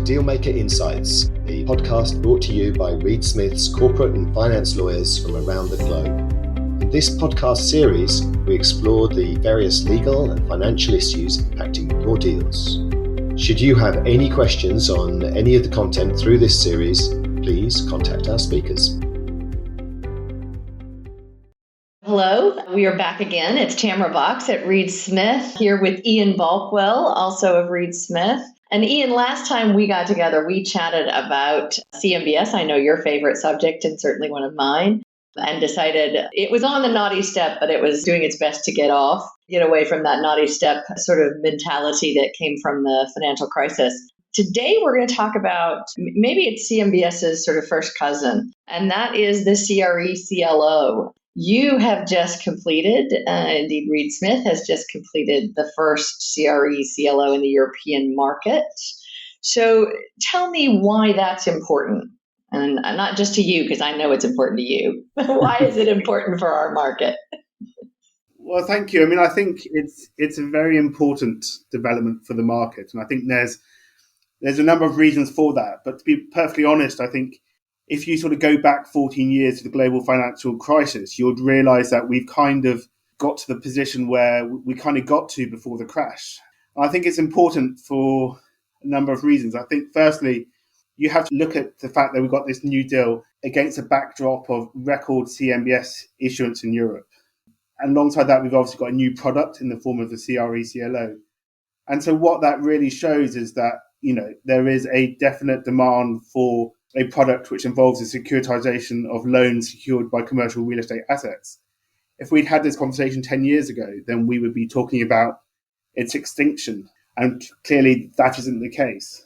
Dealmaker Insights, the podcast brought to you by Reed Smith's corporate and finance lawyers from around the globe. In this podcast series, we explore the various legal and financial issues impacting your deals. Should you have any questions on any of the content through this series, please contact our speakers. Hello, we are back again. It's Tamara Box at Reed Smith here with Ian Balkwell, also of Reed Smith. And Ian, last time we got together, we chatted about CMBS. I know your favorite subject and certainly one of mine, and decided it was on the naughty step, but it was doing its best to get away from that naughty step sort of mentality that came from the financial crisis. Today, we're going to talk about, maybe it's CMBS's sort of first cousin, and that is the CRE CLO. You have just completed, indeed Reed Smith has just completed the first CRE CLO in the European market. So tell me why that's important. And not just to you, because I know it's important to you. Why is it important for our market? Well, thank you. I think it's a very important development for the market. And I think there's a number of reasons for that. But to be perfectly honest, I think if you sort of go back 14 years to the global financial crisis, you'd realize that we've kind of got to the position where we kind of got to before the crash. I think it's important for a number of reasons. I think, firstly, you have to look at the fact that we've got this new deal against a backdrop of record CMBS issuance in Europe. And alongside that, we've obviously got a new product in the form of the CRE CLO. And so what that really shows is that, there is a definite demand for a product which involves the securitization of loans secured by commercial real estate assets. If we'd had this conversation 10 years ago, then we would be talking about its extinction. And clearly that isn't the case.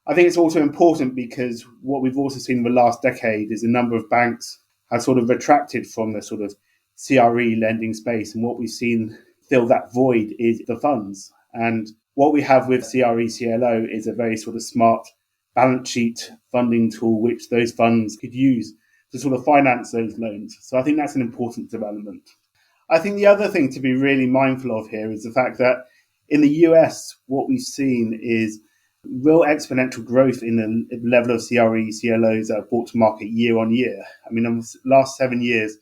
I think it's also important because what we've also seen in the last decade is a number of banks have sort of retracted from the sort of CRE lending space. And what we've seen fill that void is the funds. And what we have with CRE CLO is a very sort of smart balance sheet funding tool, which those funds could use to sort of finance those loans. So I think that's an important development. I think the other thing to be really mindful of here is the fact that in the US, what we've seen is real exponential growth in the level of CRE CLOs that are brought to market year on year. In the last 7 years,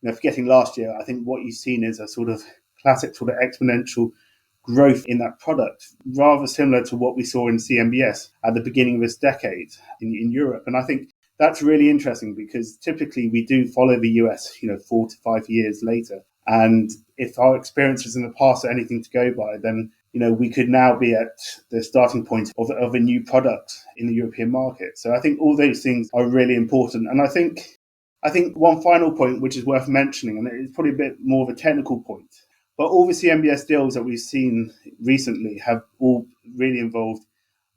forgetting last year, I think what you've seen is a sort of classic sort of exponential growth in that product, rather similar to what we saw in CMBS at the beginning of this decade in Europe. And I think that's really interesting because typically we do follow the US, 4 to 5 years later. And if our experiences in the past are anything to go by, then, we could now be at the starting point of a new product in the European market. So I think all those things are really important. And I think one final point, which is worth mentioning, and it's probably a bit more of a technical point, but all the CMBS deals that we've seen recently have all really involved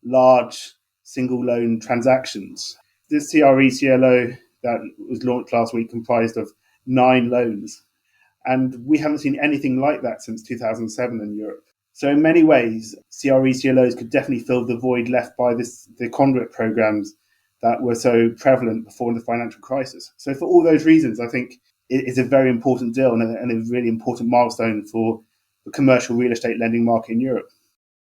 large single loan transactions. This CRE CLO that was launched last week comprised of 9 loans. And we haven't seen anything like that since 2007 in Europe. So in many ways, CRE CLOs could definitely fill the void left by the conduit programs that were so prevalent before the financial crisis. So for all those reasons, I think it is a very important deal and a really important milestone for the commercial real estate lending market in Europe.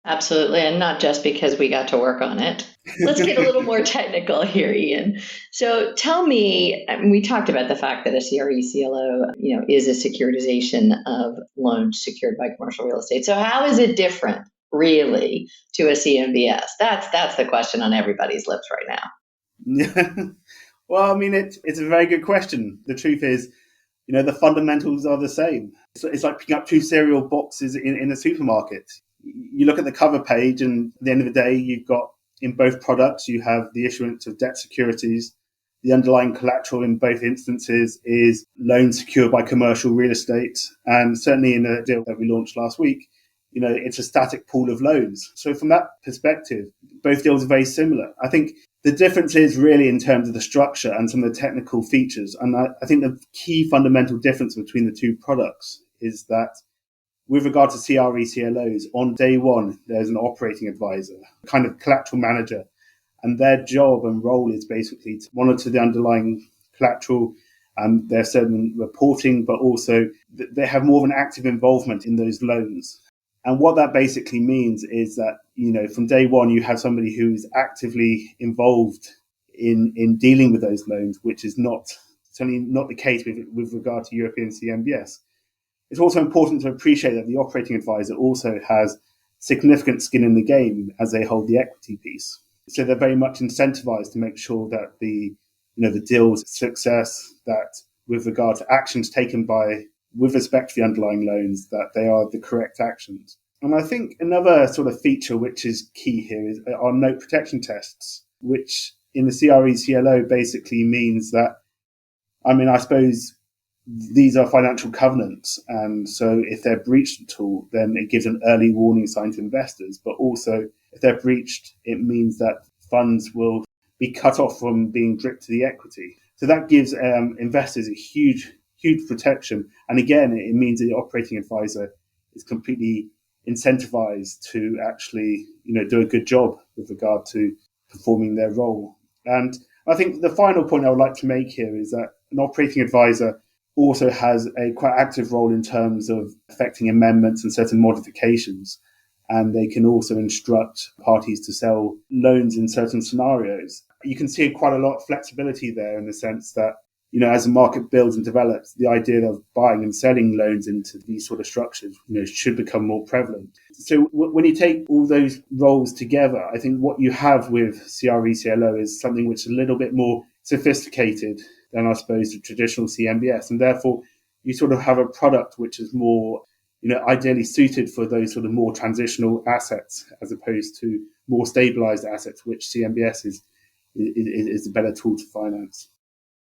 Absolutely, and not just because we got to work on it. Let's get a little more technical here, Ian. So tell me, we talked about the fact that a CRE CLO, is a securitization of loans secured by commercial real estate. So how is it different, really, to a CMBS? That's the question on everybody's lips right now. Yeah. Well, it's a very good question. The truth is, the fundamentals are the same. It's like picking up 2 cereal boxes in a supermarket. You look at the cover page and at the end of the day, you've got in both products, you have the issuance of debt securities. The underlying collateral in both instances is loans secured by commercial real estate. And certainly in the deal that we launched last week, it's a static pool of loans. So from that perspective, both deals are very similar. I think the difference is really in terms of the structure and some of the technical features. And I think the key fundamental difference between the two products is that with regard to CRE CLOs, on day one, there's an operating advisor, a kind of collateral manager, and their job and role is basically to monitor the underlying collateral. There's certain reporting, but also they have more of an active involvement in those loans. And what that basically means is that, from day one, you have somebody who's actively involved in dealing with those loans, which is certainly not the case with regard to European CMBS. It's also important to appreciate that the operating advisor also has significant skin in the game as they hold the equity piece. So they're very much incentivized to make sure that the deal's success, that with regard to actions taken with respect to the underlying loans, that they are the correct actions. And I think another sort of feature which is key here is our note protection tests, which in the CRE CLO basically means that, I suppose these are financial covenants. And so if they're breached at all, then it gives an early warning sign to investors. But also, if they're breached, it means that funds will be cut off from being dripped to the equity. So that gives investors a huge protection. And again, it means that the operating advisor is completely incentivized to actually, do a good job with regard to performing their role. And I think the final point I would like to make here is that an operating advisor also has a quite active role in terms of effecting amendments and certain modifications. And they can also instruct parties to sell loans in certain scenarios. You can see quite a lot of flexibility there in the sense that, as the market builds and develops, the idea of buying and selling loans into these sort of structures, should become more prevalent. So when you take all those roles together, I think what you have with CRE CLO is something which is a little bit more sophisticated than, I suppose, the traditional CMBS. And therefore, you sort of have a product which is more, ideally suited for those sort of more transitional assets as opposed to more stabilized assets, which CMBS is a better tool to finance.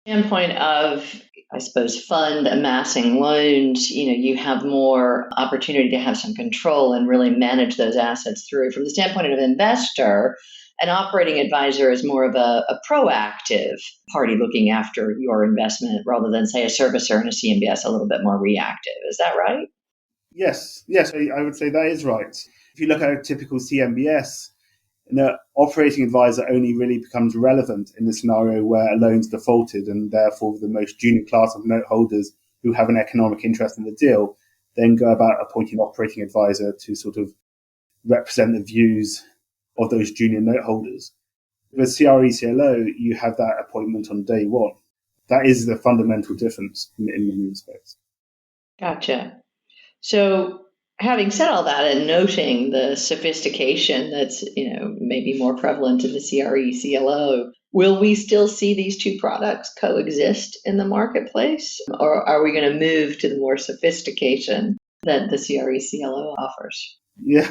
Standpoint of, I suppose, fund amassing loans, you have more opportunity to have some control and really manage those assets through. From the standpoint of an investor, an operating advisor is more of a proactive party looking after your investment rather than, say, a servicer and a CMBS a little bit more reactive. Is that right? Yes, I would say that is right. If you look at a typical CMBS, an operating advisor only really becomes relevant in the scenario where a loan's defaulted, and therefore the most junior class of note holders who have an economic interest in the deal then go about appointing an operating advisor to sort of represent the views of those junior note holders. With CRE CLO, you have that appointment on day one. That is the fundamental difference in many respects. Gotcha. So having said all that and noting the sophistication that's, maybe more prevalent in the CRE CLO, will we still see these two products coexist in the marketplace? Or are we going to move to the more sophistication that the CRE CLO offers? Yeah,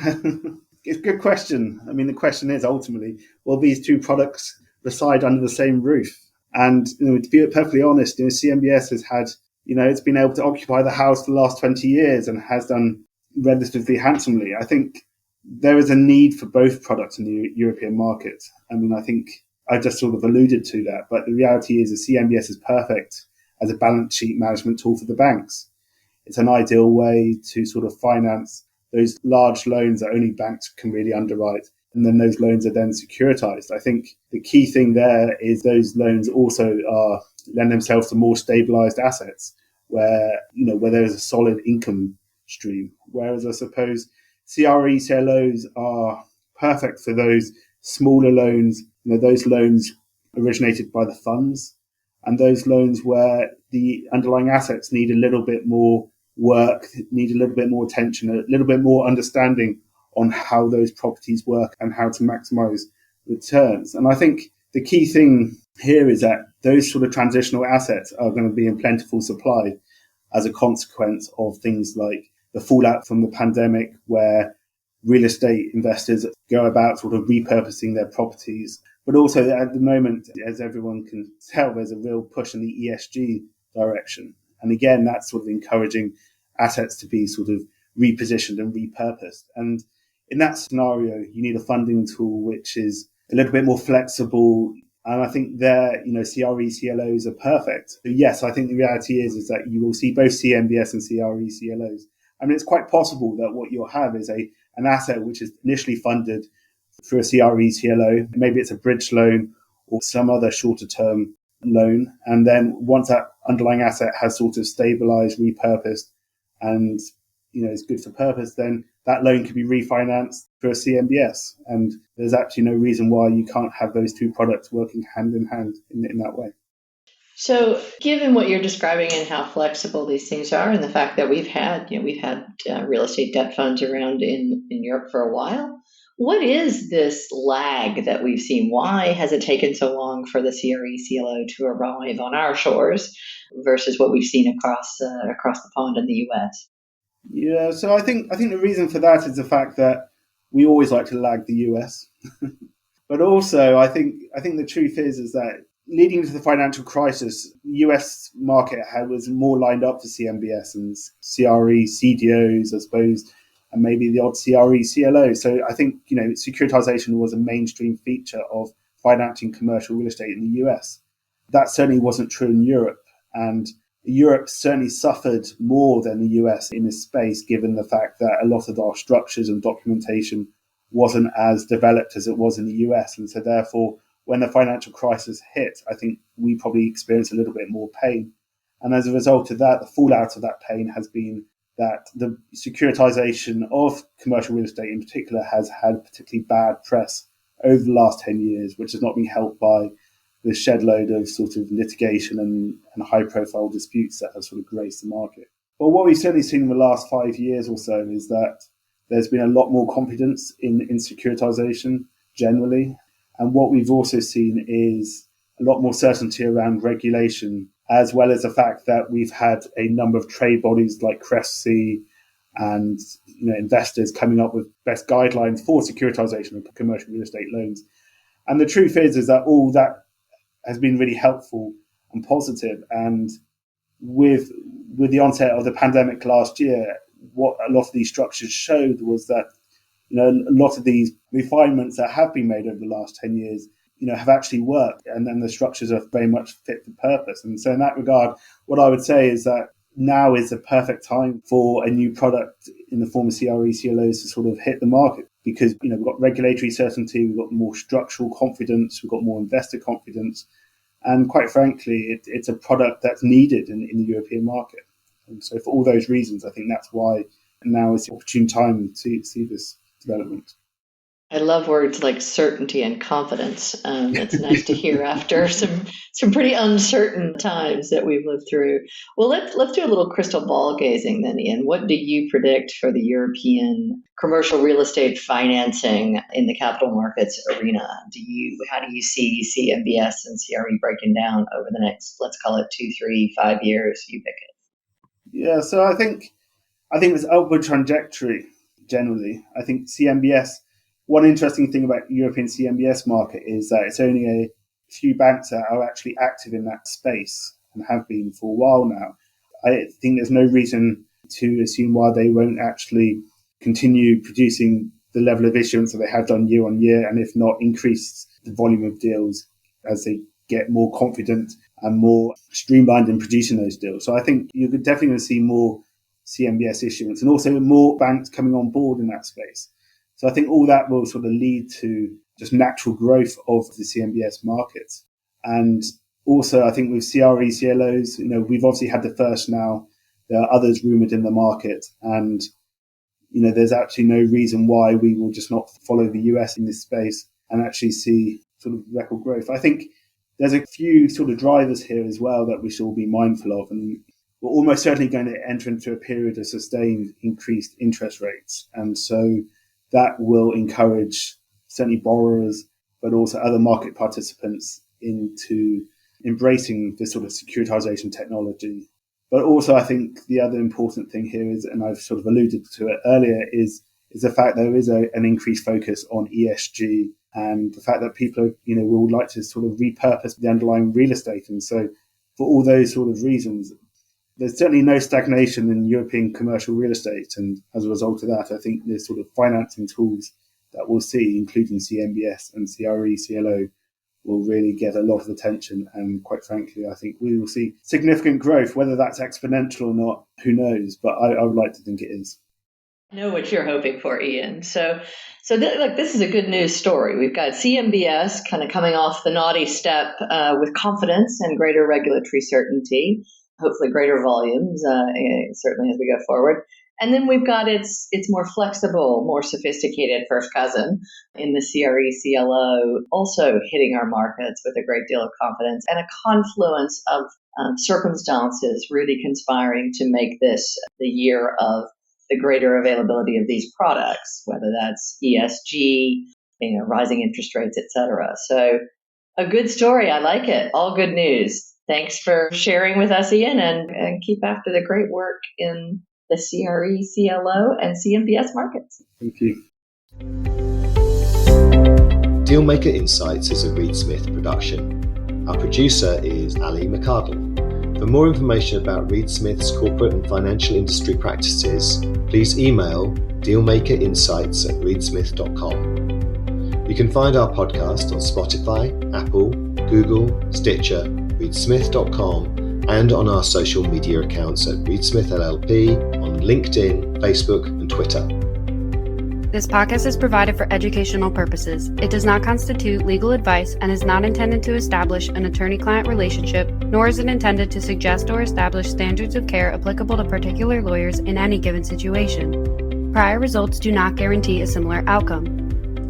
it's a good question. The question is ultimately, will these two products reside under the same roof? And to be perfectly honest, CMBS has had, it's been able to occupy the house the last 20 years and has done relatively handsomely. I think there is a need for both products in the European market. I think I just sort of alluded to that, but the reality is the CMBS is perfect as a balance sheet management tool for the banks. It's an ideal way to sort of finance those large loans that only banks can really underwrite. And then those loans are then securitized. I think the key thing there is those loans also lend themselves to more stabilized assets where there's a solid income stream. Whereas I suppose CRE CLOs are perfect for those smaller loans, those loans originated by the funds, and those loans where the underlying assets need a little bit more work, need a little bit more attention, a little bit more understanding on how those properties work and how to maximize returns. And I think the key thing here is that those sort of transitional assets are going to be in plentiful supply as a consequence of things like the fallout from the pandemic, where real estate investors go about sort of repurposing their properties. But also at the moment, as everyone can tell, there's a real push in the ESG direction. And again, that's sort of encouraging assets to be sort of repositioned and repurposed. And in that scenario, you need a funding tool which is a little bit more flexible. And I think there, CRE CLOs are perfect. So yes, I think the reality is that you will see both CMBS and CRE CLOs. It's quite possible that what you'll have is an asset which is initially funded through a CRE CLO. Maybe it's a bridge loan or some other shorter term loan. And then once that underlying asset has sort of stabilized, repurposed, and is good for purpose, then that loan can be refinanced through a CMBS. And there's actually no reason why you can't have those two products working hand in hand in that way. So, given what you're describing and how flexible these things are, and the fact that we've had real estate debt funds around in Europe for a while, what is this lag that we've seen? Why has it taken so long for the CRE CLO to arrive on our shores versus what we've seen across the pond in the US? Yeah, so I think the reason for that is the fact that we always like to lag the US. But also, I think the truth is that leading into the financial crisis, the US market was more lined up for CMBS and CRE CDOs, I suppose, and maybe the odd CRE CLO. So I think securitization was a mainstream feature of financing commercial real estate in the US. That certainly wasn't true in Europe, and Europe certainly suffered more than the US in this space, given the fact that a lot of our structures and documentation wasn't as developed as it was in the US. And so therefore, when the financial crisis hit, I think we probably experienced a little bit more pain. And as a result of that, the fallout of that pain has been that the securitization of commercial real estate in particular has had particularly bad press over the last 10 years, which has not been helped by the shed load of sort of litigation and high profile disputes that have sort of graced the market. But what we've certainly seen in the last 5 years or so is that there's been a lot more confidence in securitization generally. And what we've also seen is a lot more certainty around regulation, as well as the fact that we've had a number of trade bodies like CREC and investors coming up with best guidelines for securitization of commercial real estate loans. And the truth is that all that has been really helpful and positive. And with the onset of the pandemic last year, what a lot of these structures showed was that a lot of these refinements that have been made over the last 10 years have actually worked, and then the structures are very much fit for purpose. And so in that regard, what I would say is that now is the perfect time for a new product in the form of CRE CLOs to sort of hit the market, because we've got regulatory certainty, we've got more structural confidence, we've got more investor confidence, and quite frankly, it's a product that's needed in the European market. And so for all those reasons, I think that's why now is the opportune time to see this development. I love words like certainty and confidence. It's nice to hear after some pretty uncertain times that we've lived through. Well, let's do a little crystal ball gazing then, Ian. What do you predict for the European commercial real estate financing in the capital markets arena? How do you see CMBS and CRE breaking down over the next, let's call it 2, 3, 5 years? You pick it. Yeah, so I think this upward trajectory generally. I think CMBS. One interesting thing about the European CMBS market is that it's only a few banks that are actually active in that space and have been for a while now. I think there's no reason to assume why they won't actually continue producing the level of issuance that they have done year on year, and if not, increase the volume of deals as they get more confident and more streamlined in producing those deals. So I think you're definitely going to see more CMBS issuance and also more banks coming on board in that space. So I think all that will sort of lead to just natural growth of the CMBS markets. And also, I think with CRE CLOs, we've obviously had the first now. There are others rumoured in the market. And, there's actually no reason why we will just not follow the US in this space and actually see sort of record growth. I think there's a few sort of drivers here as well that we should all be mindful of. And we're almost certainly going to enter into a period of sustained increased interest rates. And so that will encourage certainly borrowers, but also other market participants into embracing this sort of securitization technology. But also, I think the other important thing here is, and I've sort of alluded to it earlier, is the fact there is an increased focus on ESG and the fact that people, will like to sort of repurpose the underlying real estate. And so for all those sort of reasons, there's certainly no stagnation in European commercial real estate. And as a result of that, I think there's sort of financing tools that we'll see, including CMBS and CRE CLO, will really get a lot of attention. And quite frankly, I think we will see significant growth. Whether that's exponential or not, who knows? But I would like to think it is. I know what you're hoping for, Ian. So this is a good news story. We've got CMBS kind of coming off the naughty step with confidence and greater regulatory certainty. Hopefully greater volumes, certainly as we go forward. And then we've got its more flexible, more sophisticated first cousin in the CRE CLO, also hitting our markets with a great deal of confidence, and a confluence of circumstances really conspiring to make this the year of the greater availability of these products, whether that's ESG, rising interest rates, et cetera. So a good story. I like it. All good news. Thanks for sharing with us, Ian, and keep after the great work in the CRE, CLO, and CMBS markets. Thank you. Dealmaker Insights is a Reed Smith production. Our producer is Ali McArdle. For more information about Reed Smith's corporate and financial industry practices, please email dealmakerinsights@reedsmith.com. You can find our podcast on Spotify, Apple, Google, Stitcher, reedsmith.com, and on our social media accounts at Reed Smith LLP on LinkedIn, Facebook, and Twitter. This podcast is provided for educational purposes. It does not constitute legal advice and is not intended to establish an attorney-client relationship, nor is it intended to suggest or establish standards of care applicable to particular lawyers in any given situation. Prior results do not guarantee a similar outcome.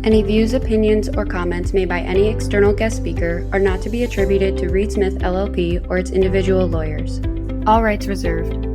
Any views, opinions, or comments made by any external guest speaker are not to be attributed to Reed Smith LLP or its individual lawyers. All rights reserved.